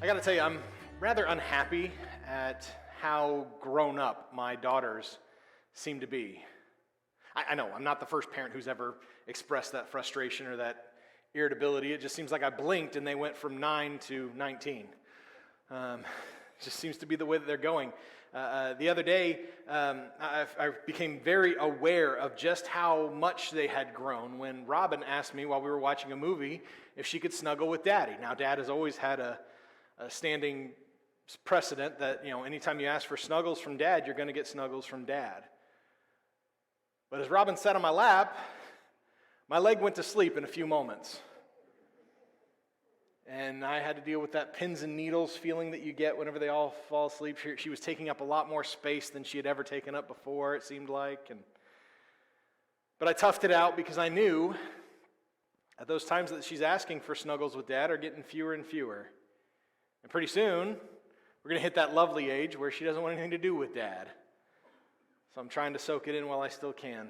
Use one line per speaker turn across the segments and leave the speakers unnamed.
I gotta tell you, I'm rather unhappy at how grown up my daughters seem to be. I know, I'm not the first parent who's ever expressed that frustration or that irritability. It just seems like I blinked and they went from 9 to 19. Just seems to be the way that they're going. The other day, I became very aware of just how much they had grown when Robin asked me while we were watching a movie if she could snuggle with Daddy. Now, Dad has always had a standing precedent that, anytime you ask for snuggles from Dad, you're going to get snuggles from Dad. But as Robin sat on my lap, my leg went to sleep in a few moments. And I had to deal with that pins and needles feeling that you get whenever they all fall asleep. She was taking up a lot more space than she had ever taken up before, it seemed like. But I toughed it out because I knew at those times that she's asking for snuggles with Dad are getting fewer and fewer. And pretty soon, we're going to hit that lovely age where she doesn't want anything to do with Dad. So I'm trying to soak it in while I still can.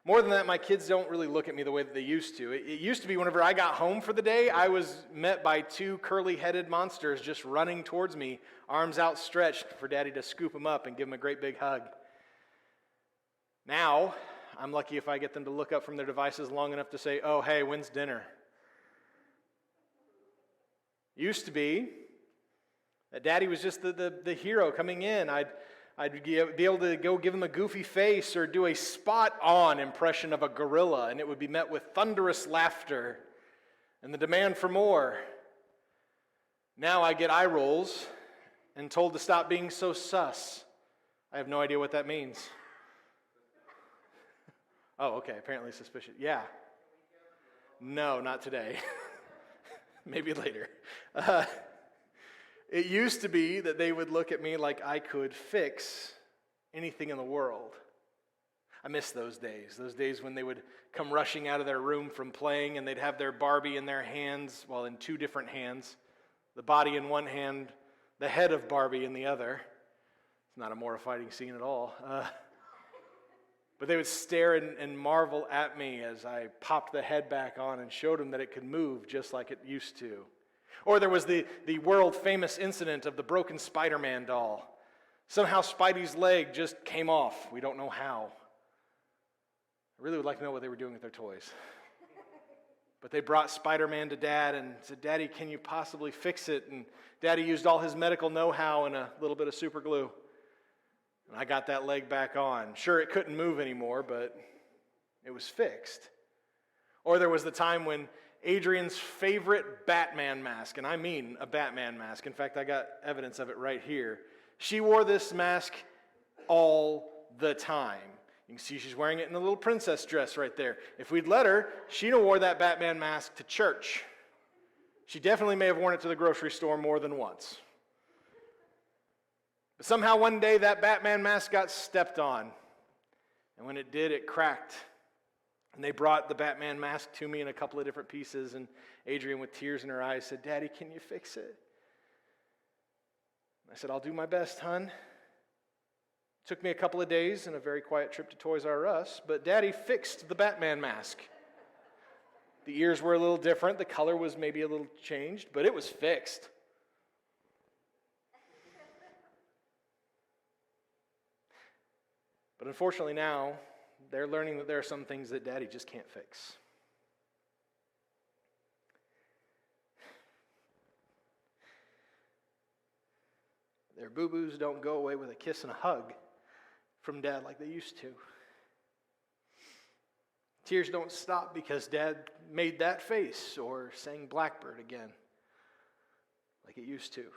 More than that, my kids don't really look at me the way that they used to. It used to be whenever I got home for the day, I was met by two curly-headed monsters just running towards me, arms outstretched for Daddy to scoop them up and give them a great big hug. Now, I'm lucky if I get them to look up from their devices long enough to say, "Oh, hey, when's dinner?" Used to be that Daddy was just the hero coming in. I'd be able to go give him a goofy face or do a spot-on impression of a gorilla, and it would be met with thunderous laughter and the demand for more. Now I get eye rolls and told to stop being so sus. I have no idea what that means. Oh, okay, apparently suspicious. Yeah. No, not today. Maybe later. It used to be that they would look at me like I could fix anything in the world. I miss those days when they would come rushing out of their room from playing and they'd have their Barbie in their hands, well, in two different hands, the body in one hand, the head of Barbie in the other. It's not a mortifying scene at all. But they would stare and marvel at me as I popped the head back on and showed them that it could move just like it used to. Or there was the world-famous incident of the broken Spider-Man doll. Somehow Spidey's leg just came off. We don't know how. I really would like to know what they were doing with their toys. But they brought Spider-Man to Dad and said, "Daddy, can you possibly fix it?" And Daddy used all his medical know-how and a little bit of super glue. And I got that leg back on. Sure, it couldn't move anymore, but it was fixed. Or there was the time when Adrian's favorite Batman mask, and I mean a Batman mask. In fact, I got evidence of it right here. She wore this mask all the time. You can see she's wearing it in a little princess dress right there. If we'd let her, she'd have wore that Batman mask to church. She definitely may have worn it to the grocery store more than once. But somehow one day that Batman mask got stepped on. And when it did, it cracked. And they brought the Batman mask to me in a couple of different pieces, and Adrian, with tears in her eyes, said, "Daddy, can you fix it?" I said, "I'll do my best, hon." It took me a couple of days and a very quiet trip to Toys R Us, but Daddy fixed the Batman mask. The ears were a little different, the color was maybe a little changed, but it was fixed. But unfortunately now, they're learning that there are some things that Daddy just can't fix. Their boo-boos don't go away with a kiss and a hug from Dad like they used to. Tears don't stop because Dad made that face or sang Blackbird again like it used to.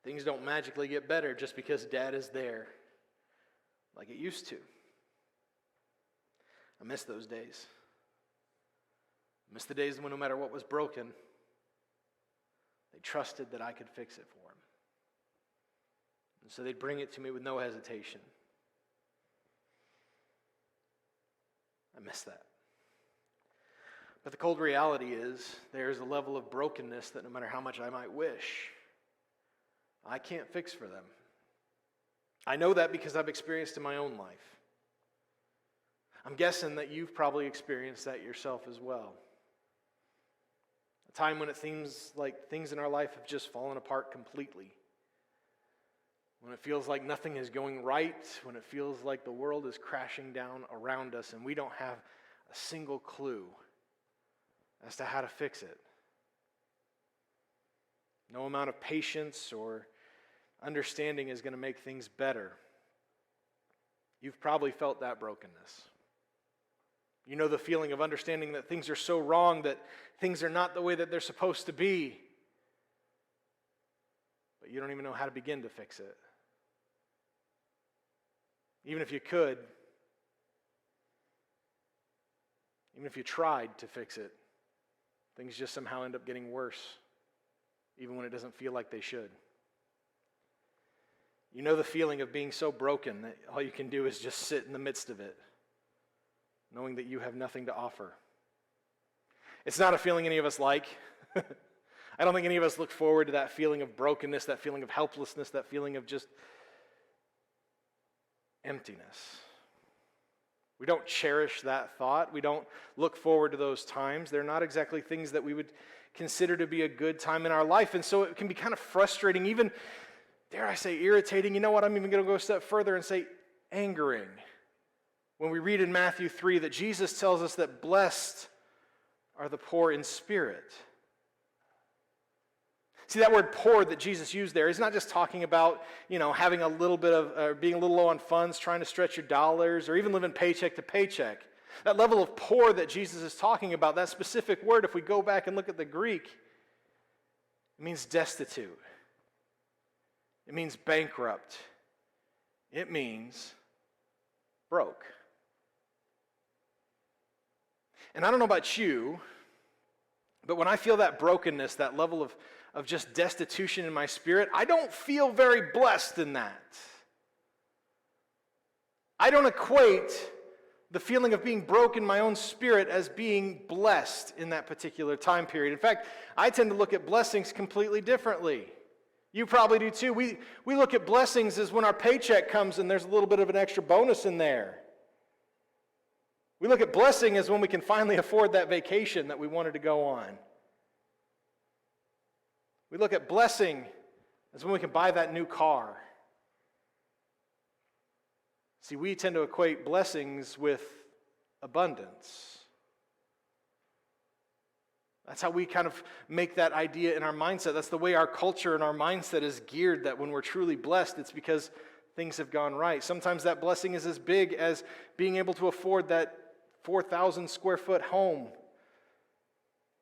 Things don't magically get better just because Dad is there like it used to. I miss those days. I miss the days when no matter what was broken, they trusted that I could fix it for them. And so they'd bring it to me with no hesitation. I miss that. But the cold reality is there's a level of brokenness that no matter how much I might wish, I can't fix for them. I know that because I've experienced in my own life. I'm guessing that you've probably experienced that yourself as well. time when it seems like things in our life have just fallen apart completely. When it feels like nothing is going right, when it feels like the world is crashing down around us and we don't have a single clue as to how to fix it. No amount of patience or understanding is going to make things better. You've probably felt that brokenness. You know the feeling of understanding that things are so wrong, that things are not the way that they're supposed to be, but you don't even know how to begin to fix it. Even if you could, even if you tried to fix it, things just somehow end up getting worse, even when it doesn't feel like they should. You know the feeling of being so broken that all you can do is just sit in the midst of it, knowing that you have nothing to offer. It's not a feeling any of us like. I don't think any of us look forward to that feeling of brokenness, that feeling of helplessness, that feeling of just emptiness. We don't cherish that thought. We don't look forward to those times. They're not exactly things that we would consider to be a good time in our life. And so it can be kind of frustrating, even, dare I say, irritating. You know what? I'm even going to go a step further and say angering. When we read in Matthew 3 that Jesus tells us that blessed are the poor in spirit. See, that word poor that Jesus used there is not just talking about, having a little bit of, being a little low on funds, trying to stretch your dollars, or even living paycheck to paycheck. That level of poor that Jesus is talking about, that specific word, if we go back and look at the Greek, it means destitute. It means bankrupt. It means broke. And I don't know about you, but when I feel that brokenness, that level of just destitution in my spirit, I don't feel very blessed in that. I don't equate the feeling of being broke in my own spirit as being blessed in that particular time period. In fact, I tend to look at blessings completely differently. You probably do too. We look at blessings as when our paycheck comes and there's a little bit of an extra bonus in there. We look at blessing as when we can finally afford that vacation that we wanted to go on. We look at blessing as when we can buy that new car. See, we tend to equate blessings with abundance. That's how we kind of make that idea in our mindset. That's the way our culture and our mindset is geared, that when we're truly blessed, it's because things have gone right. Sometimes that blessing is as big as being able to afford that 4,000 square foot home.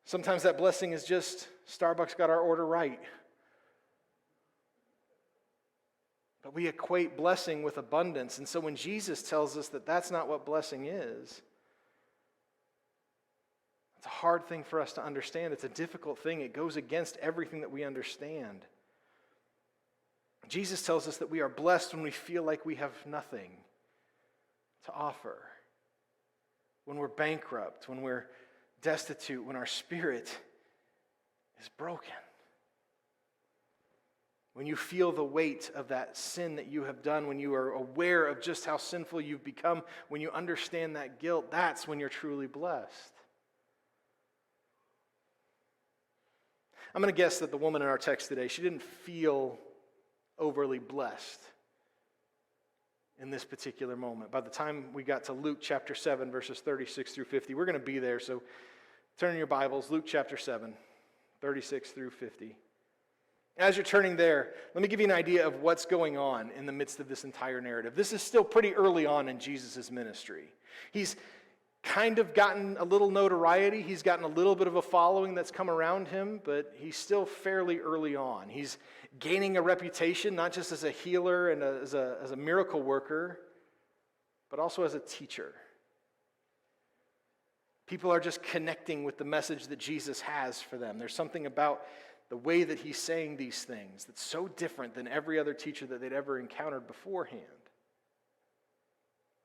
Sometimes that blessing is just Starbucks got our order right. But we equate blessing with abundance. And so when Jesus tells us that that's not what blessing is, it's a hard thing for us to understand. It's a difficult thing. It goes against everything that we understand. Jesus tells us that we are blessed when we feel like we have nothing to offer. When we're bankrupt, when we're destitute, when our spirit is broken. When you feel the weight of that sin that you have done, when you are aware of just how sinful you've become, when you understand that guilt, that's when you're truly blessed. I'm going to guess that the woman in our text today, she didn't feel overly blessed in this particular moment. By the time we got to Luke chapter 7, verses 36 through 50, we're going to be there, so turn in your Bibles, Luke chapter 7, 36 through 50. As you're turning there, let me give you an idea of what's going on in the midst of this entire narrative. This is still pretty early on in Jesus' ministry. He's kind of gotten a little notoriety. He's gotten a little bit of a following that's come around him, but he's still fairly early on. He's gaining a reputation, not just as a healer and as a miracle worker, but also as a teacher. People are just connecting with the message that Jesus has for them. There's something about the way that he's saying these things that's so different than every other teacher that they'd ever encountered beforehand.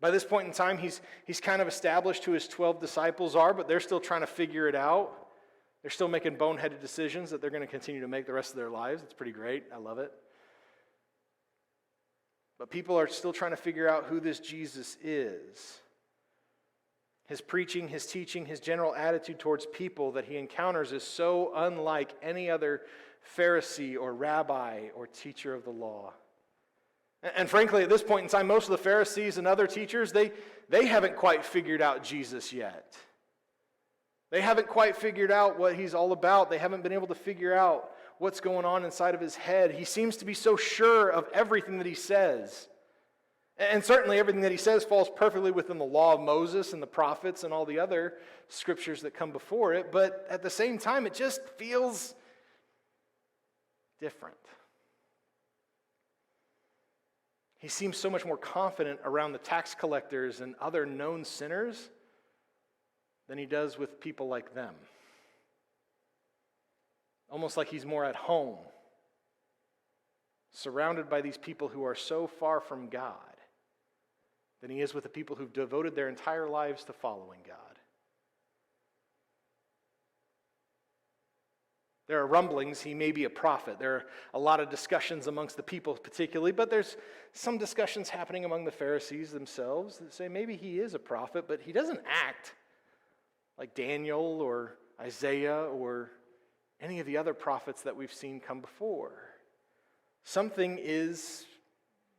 By this point in time, he's kind of established who his 12 disciples are, but they're still trying to figure it out. They're still making boneheaded decisions that they're going to continue to make the rest of their lives. It's pretty great. I love it. But people are still trying to figure out who this Jesus is. His preaching, his teaching, his general attitude towards people that he encounters is so unlike any other Pharisee or rabbi or teacher of the law. And frankly, at this point in time, most of the Pharisees and other teachers, they haven't quite figured out Jesus yet. They haven't quite figured out what he's all about. They haven't been able to figure out what's going on inside of his head. He seems to be so sure of everything that he says. And certainly everything that he says falls perfectly within the law of Moses and the prophets and all the other scriptures that come before it. But at the same time, it just feels different. He seems so much more confident around the tax collectors and other known sinners than he does with people like them. Almost like he's more at home, surrounded by these people who are so far from God than he is with the people who've devoted their entire lives to following God. There are rumblings he may be a prophet. There are a lot of discussions amongst the people particularly, but there's some discussions happening among the Pharisees themselves that say maybe he is a prophet, but he doesn't act like Daniel or Isaiah or any of the other prophets that we've seen come before. Something is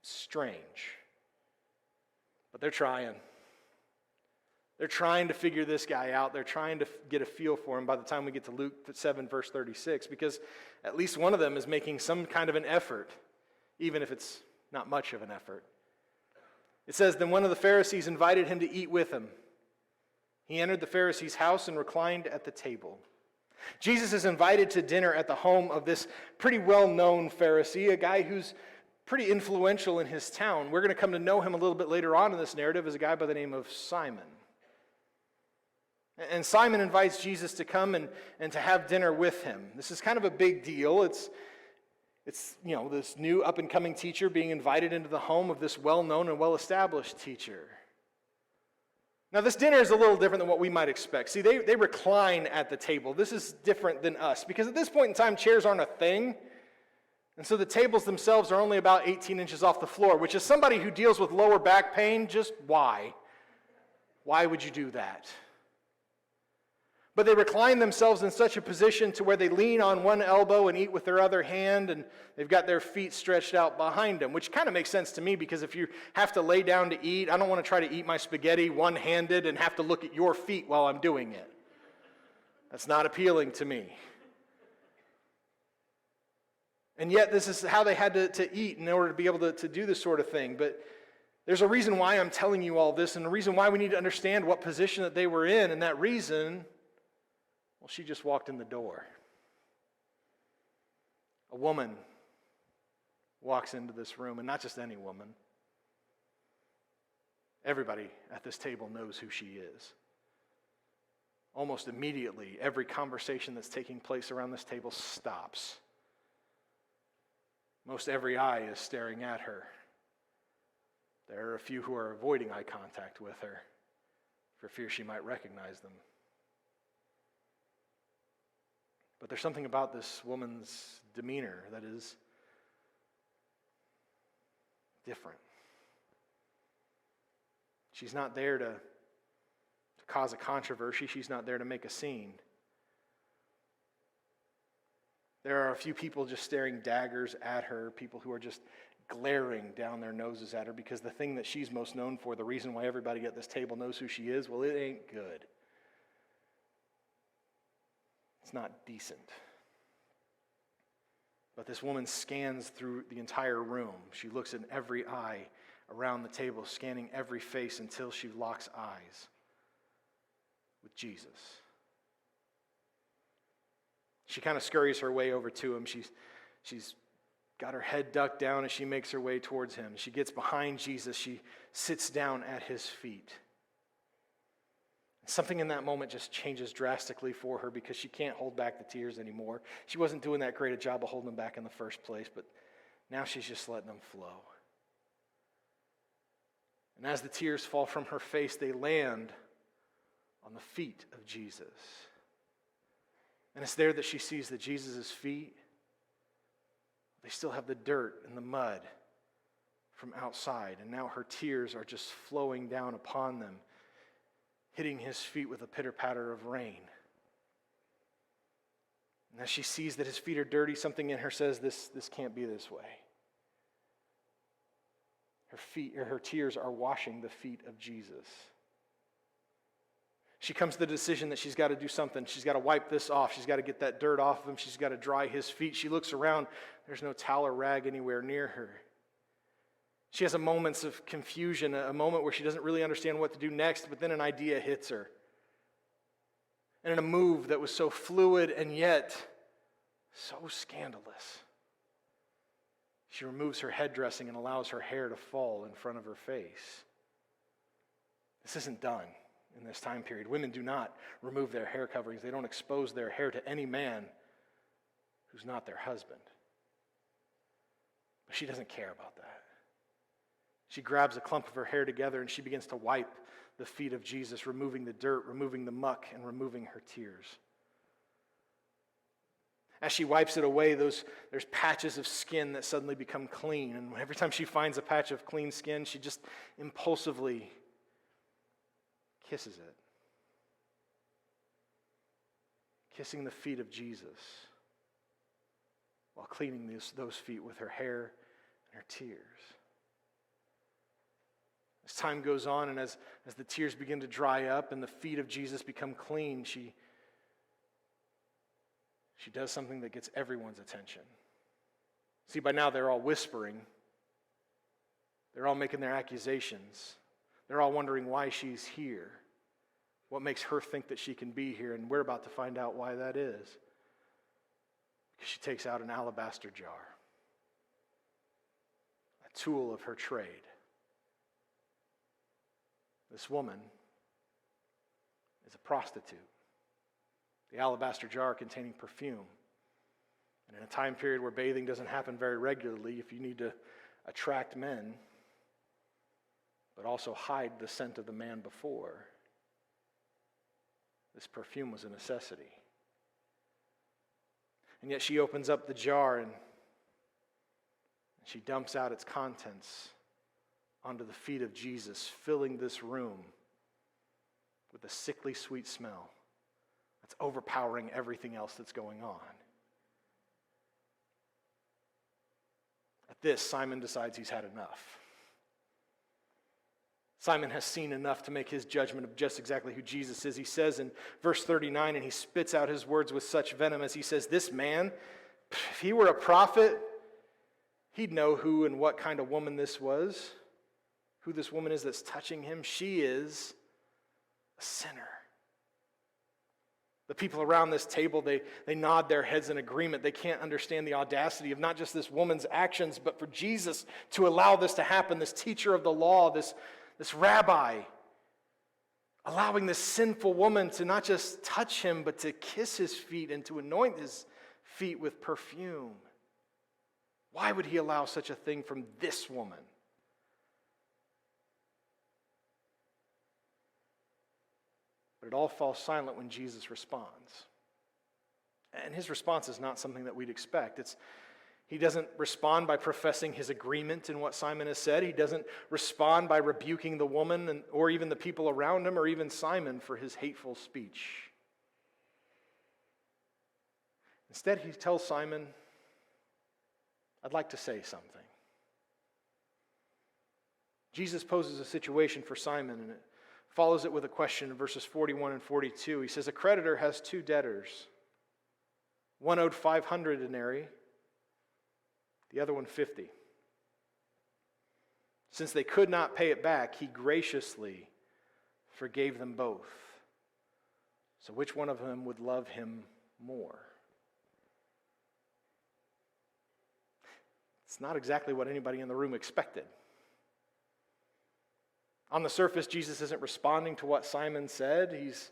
strange. But they're trying. They're trying to figure this guy out. They're trying to get a feel for him by the time we get to Luke 7, verse 36, because at least one of them is making some kind of an effort, even if it's not much of an effort. It says, "Then one of the Pharisees invited him to eat with him. He entered the Pharisee's house and reclined at the table." Jesus is invited to dinner at the home of this pretty well-known Pharisee, a guy who's pretty influential in his town. We're going to come to know him a little bit later on in this narrative as a guy by the name of Simon. And Simon invites Jesus to come and to have dinner with him. This is kind of a big deal. It's this new up-and-coming teacher being invited into the home of this well-known and well-established teacher. Now, this dinner is a little different than what we might expect. See, they recline at the table. This is different than us, because at this point in time, chairs aren't a thing. And so the tables themselves are only about 18 inches off the floor, which is somebody who deals with lower back pain, just why? Why would you do that? But they recline themselves in such a position to where they lean on one elbow and eat with their other hand, and they've got their feet stretched out behind them, which kind of makes sense to me, because if you have to lay down to eat, I don't want to try to eat my spaghetti one-handed and have to look at your feet while I'm doing it. That's not appealing to me. And yet this is how they had to eat in order to be able to do this sort of thing. But there's a reason why I'm telling you all this, and a reason why we need to understand what position that they were in, and that reason, well, she just walked in the door. A woman walks into this room, and not just any woman. Everybody at this table knows who she is. Almost immediately, every conversation that's taking place around this table stops. Most every eye is staring at her. There are a few who are avoiding eye contact with her for fear she might recognize them. But there's something about this woman's demeanor that is different. She's not there to cause a controversy. She's not there to make a scene. There are a few people just staring daggers at her, people who are just glaring down their noses at her, because the thing that she's most known for, the reason why everybody at this table knows who she is, well, it ain't good. It's not decent. But this woman scans through the entire room. She looks in every eye around the table, scanning every face until she locks eyes with Jesus. She kind of scurries her way over to him. She's got her head ducked down as she makes her way towards him. She gets behind Jesus. She sits down at his feet. Something in that moment just changes drastically for her, because she can't hold back the tears anymore. She wasn't doing that great a job of holding them back in the first place, but now she's just letting them flow. And as the tears fall from her face, they land on the feet of Jesus. And it's there that she sees that Jesus' feet, they still have the dirt and the mud from outside. And now her tears are just flowing down upon them. hitting his feet with a pitter-patter of rain. And as she sees that his feet are dirty, something in her says, this can't be this way. Her tears are washing the feet of Jesus. She comes to the decision that she's got to do something. She's got to wipe this off. She's got to get that dirt off of him. She's got to dry his feet. She looks around. There's no towel or rag anywhere near her. She has a moment of confusion, a moment where she doesn't really understand what to do next, but then an idea hits her. And in a move that was so fluid and yet so scandalous, she removes her headdressing and allows her hair to fall in front of her face. This isn't done in this time period. Women do not remove their hair coverings. They don't expose their hair to any man who's not their husband. But she doesn't care about that. She grabs a clump of her hair together and she begins to wipe the feet of Jesus, removing the dirt, removing the muck, and removing her tears. As she wipes it away, there's patches of skin that suddenly become clean. And every time she finds a patch of clean skin, she just impulsively kisses it. Kissing the feet of Jesus while cleaning those feet with her hair and her tears. As time goes on and as the tears begin to dry up and the feet of Jesus become clean, she does something that gets everyone's attention. See, by now they're all whispering. They're all making their accusations. They're all wondering why she's here. What makes her think that she can be here? And we're about to find out why that is. Because she takes out an alabaster jar, a tool of her trade. This woman is a prostitute. The alabaster jar containing perfume. And in a time period where bathing doesn't happen very regularly, if you need to attract men, but also hide the scent of the man before, this perfume was a necessity. And yet she opens up the jar and she dumps out its contents onto the feet of Jesus, filling this room with a sickly sweet smell that's overpowering everything else that's going on. At this, Simon decides he's had enough. Simon has seen enough to make his judgment of just exactly who Jesus is. He says in verse 39, and he spits out his words with such venom as he says, "This man, if he were a prophet, he'd know who and what kind of woman this was, who this woman is that's touching him. She is a sinner." The people around this table, they nod their heads in agreement. They can't understand the audacity of not just this woman's actions, but for Jesus to allow this to happen, this teacher of the law, this rabbi, allowing this sinful woman to not just touch him, but to kiss his feet and to anoint his feet with perfume. Why would he allow such a thing from this woman? But it all falls silent when Jesus responds. And his response is not something that we'd expect. He doesn't respond by professing his agreement in what Simon has said. He doesn't respond by rebuking the woman or even the people around him or even Simon for his hateful speech. Instead, he tells Simon, "I'd like to say something." Jesus poses a situation for Simon, and it follows it with a question in verses 41 and 42. He says, "A creditor has two debtors. One owed 500 denarii, the other one 50. Since they could not pay it back, he graciously forgave them both. So which one of them would love him more?" It's not exactly what anybody in the room expected. On the surface, Jesus isn't responding to what Simon said. He's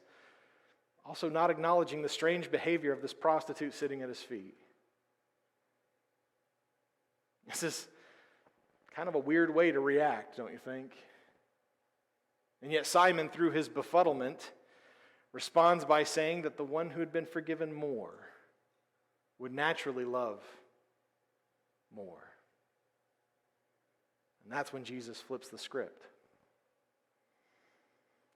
also not acknowledging the strange behavior of this prostitute sitting at his feet. This is kind of a weird way to react, don't you think? And yet Simon, through his befuddlement, responds by saying that the one who had been forgiven more would naturally love more. And that's when Jesus flips the script.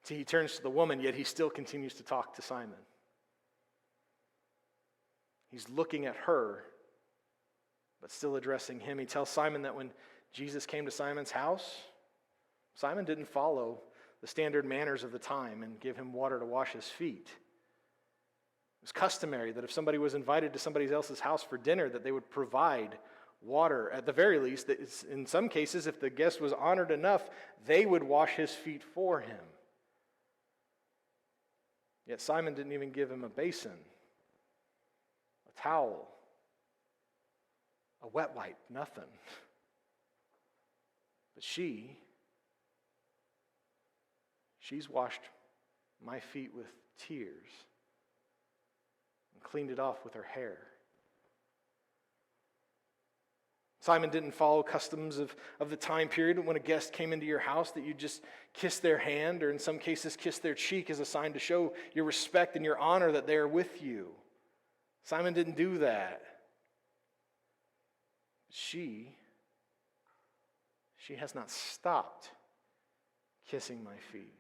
See, he turns to the woman, yet he still continues to talk to Simon. He's looking at her, but still addressing him. He tells Simon that when Jesus came to Simon's house, Simon didn't follow the standard manners of the time and give him water to wash his feet. It was customary that if somebody was invited to somebody else's house for dinner, that they would provide water. At the very least, in some cases, if the guest was honored enough, they would wash his feet for him. Yet Simon didn't even give him a basin, a towel, a wet wipe, nothing. But she's washed my feet with tears and cleaned it off with her hair. Simon didn't follow customs of the time period when a guest came into your house that you just kiss their hand, or in some cases kiss their cheek as a sign to show your respect and your honor that they are with you. Simon didn't do that. She has not stopped kissing my feet.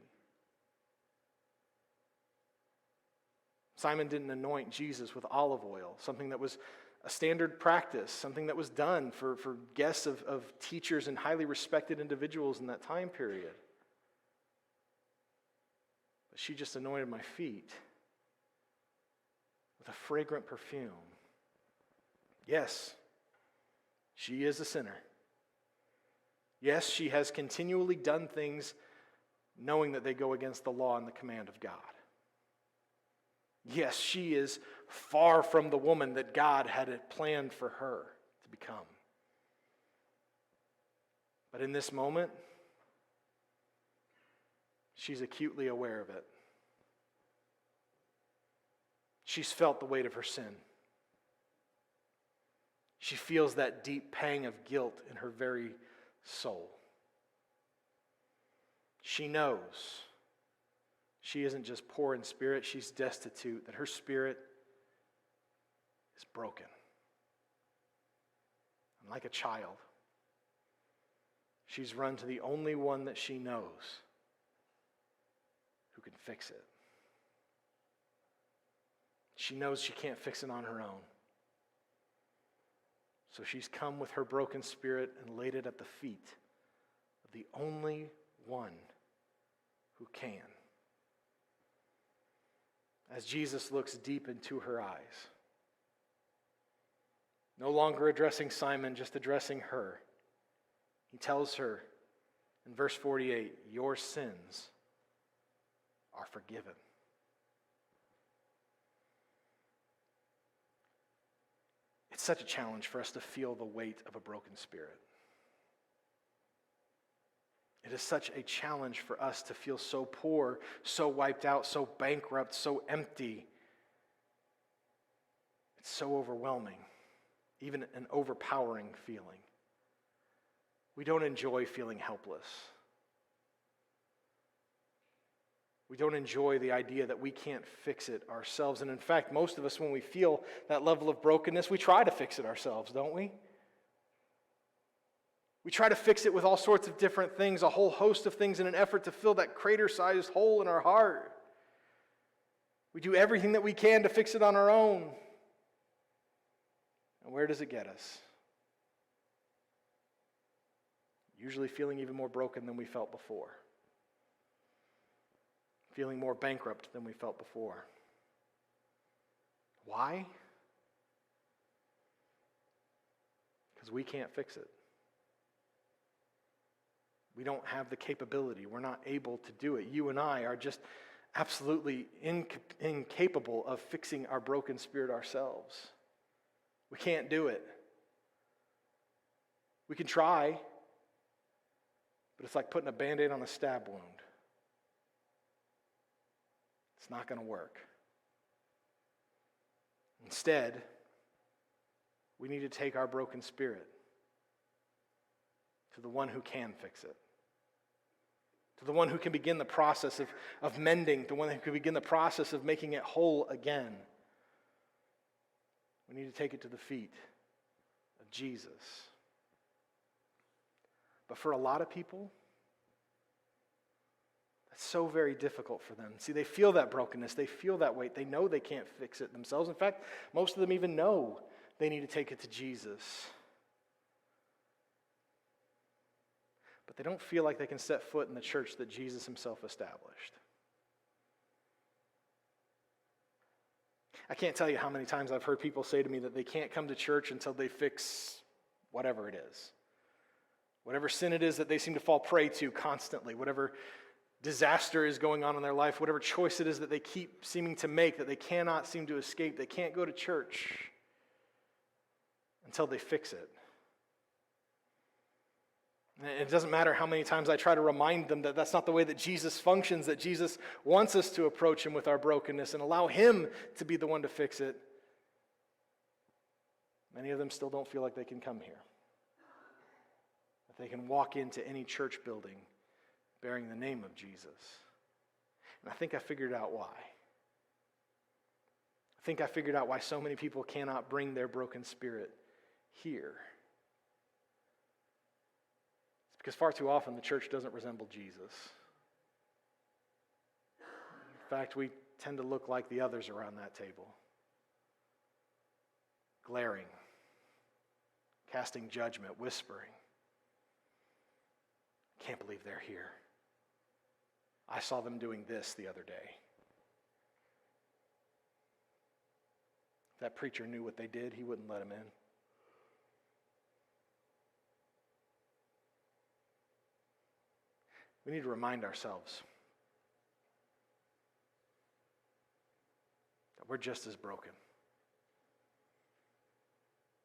Simon didn't anoint Jesus with olive oil, something that was a standard practice, something that was done for guests of teachers and highly respected individuals in that time period. But she just anointed my feet with a fragrant perfume. Yes, she is a sinner. Yes, she has continually done things knowing that they go against the law and the command of God. Yes, she is far from the woman that God had planned for her to become. But in this moment, she's acutely aware of it. She's felt the weight of her sin. She feels that deep pang of guilt in her very soul. She knows she isn't just poor in spirit, she's destitute, that her spirit is broken. And like a child, she's run to the only one that she knows who can fix it. She knows she can't fix it on her own. So she's come with her broken spirit and laid it at the feet of the only one who can. As Jesus looks deep into her eyes, no longer addressing Simon, just addressing her, he tells her in verse 48, "Your sins are forgiven." It's such a challenge for us to feel the weight of a broken spirit. It is such a challenge for us to feel so poor, so wiped out, so bankrupt, so empty. It's so overwhelming, even an overpowering feeling. We don't enjoy feeling helpless. We don't enjoy the idea that we can't fix it ourselves. And in fact, most of us, when we feel that level of brokenness, we try to fix it ourselves, don't we? We try to fix it with all sorts of different things, a whole host of things in an effort to fill that crater-sized hole in our heart. We do everything that we can to fix it on our own. And where does it get us? Usually feeling even more broken than we felt before. Feeling more bankrupt than we felt before. Why? Because we can't fix it. We don't have the capability. We're not able to do it. You and I are just absolutely incapable of fixing our broken spirit ourselves. We can't do it. We can try, but it's like putting a Band-Aid on a stab wound. It's not going to work. Instead, we need to take our broken spirit to the one who can fix it. To the one who can begin the process of mending, the one who can begin the process of making it whole again. We need to take it to the feet of Jesus. But for a lot of people, It's so very difficult for them. See, they feel that brokenness. They feel that weight. They know they can't fix it themselves. In fact, most of them even know they need to take it to Jesus. But they don't feel like they can set foot in the church that Jesus himself established. I can't tell you how many times I've heard people say to me that they can't come to church until they fix whatever it is. Whatever sin it is that they seem to fall prey to constantly, whatever disaster is going on in their life, whatever choice it is that they keep seeming to make that they cannot seem to escape, they can't go to church until they fix it. And it doesn't matter how many times I try to remind them that that's not the way that Jesus functions, that Jesus wants us to approach him with our brokenness and allow him to be the one to fix it. Many of them still don't feel like they can come here, that they can walk into any church building bearing the name of Jesus. And I think I figured out why. I think I figured out why so many people cannot bring their broken spirit here. It's because far too often the church doesn't resemble Jesus. In fact, we tend to look like the others around that table. Glaring, casting judgment, whispering. Can't believe they're here. I saw them doing this the other day. If that preacher knew what they did, he wouldn't let them in. We need to remind ourselves that we're just as broken.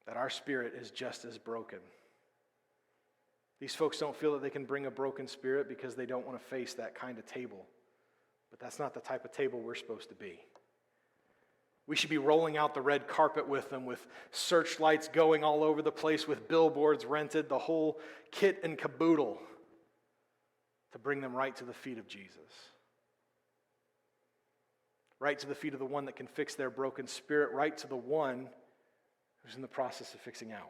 That our spirit is just as broken. These folks don't feel that they can bring a broken spirit because they don't want to face that kind of table. But that's not the type of table we're supposed to be. We should be rolling out the red carpet with them, with searchlights going all over the place, with billboards rented, the whole kit and caboodle, to bring them right to the feet of Jesus. Right to the feet of the one that can fix their broken spirit, right to the one who's in the process of fixing ours.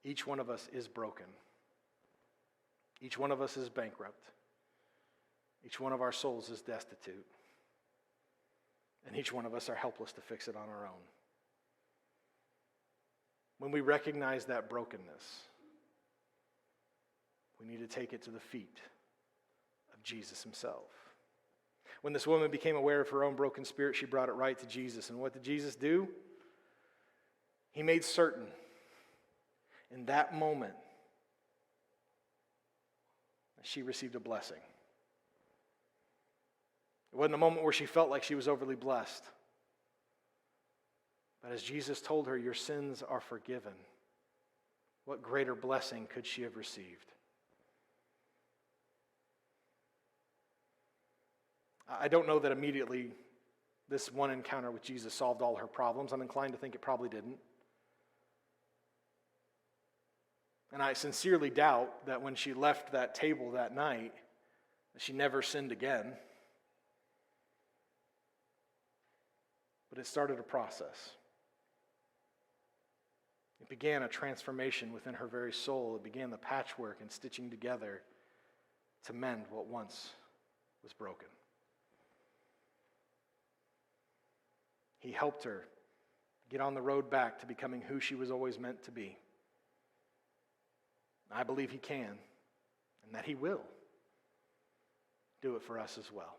Each one of us is broken. Each one of us is bankrupt. Each one of our souls is destitute. And each one of us are helpless to fix it on our own. When we recognize that brokenness, we need to take it to the feet of Jesus himself. When this woman became aware of her own broken spirit, she brought it right to Jesus. And what did Jesus do? He made certain in that moment that she received a blessing. It wasn't a moment where she felt like she was overly blessed. But as Jesus told her, your sins are forgiven, what greater blessing could she have received? I don't know that immediately this one encounter with Jesus solved all her problems. I'm inclined to think it probably didn't. And I sincerely doubt that when she left that table that night, that she never sinned again. But it started a process. It began a transformation within her very soul. It began the patchwork and stitching together to mend what once was broken. He helped her get on the road back to becoming who she was always meant to be. I believe he can, and that he will do it for us as well.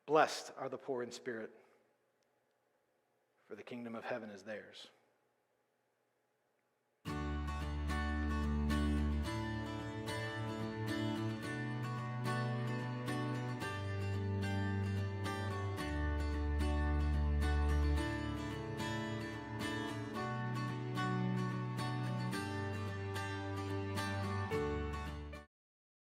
Blessed are the poor in spirit, for the kingdom of heaven is theirs.